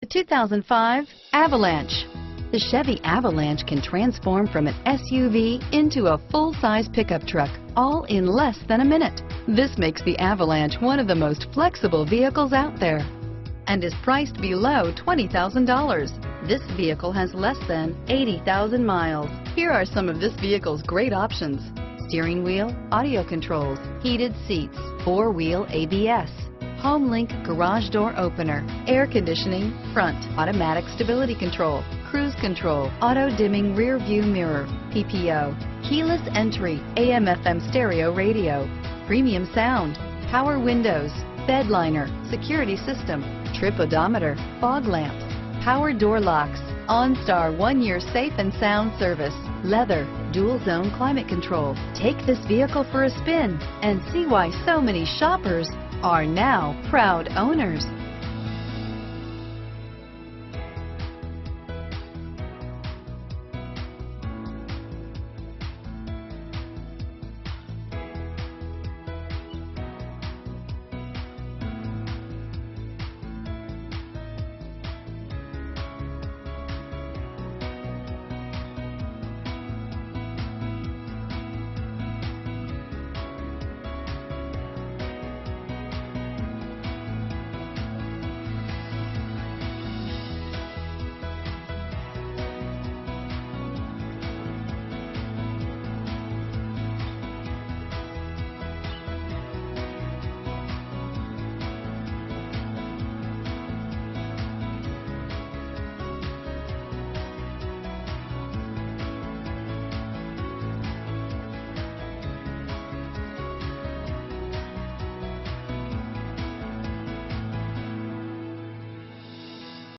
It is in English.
The 2005 Avalanche. The Chevy Avalanche can transform from an SUV into a full-size pickup truck, all in less than a minute. This makes the Avalanche one of the most flexible vehicles out there and is priced below $20,000. This vehicle has less than 80,000 miles. Here are some of this vehicle's great options: steering wheel audio controls, heated seats, four-wheel ABS, HomeLink garage door opener, air conditioning, front, automatic stability control, cruise control, auto-dimming rear view mirror, PPO, keyless entry, AM/FM stereo radio, premium sound, power windows, bed liner, security system, trip odometer, fog lamps, power door locks, OnStar 1-year safe and sound service, leather, dual zone climate control. Take this vehicle for a spin and see why so many shoppers are now proud owners.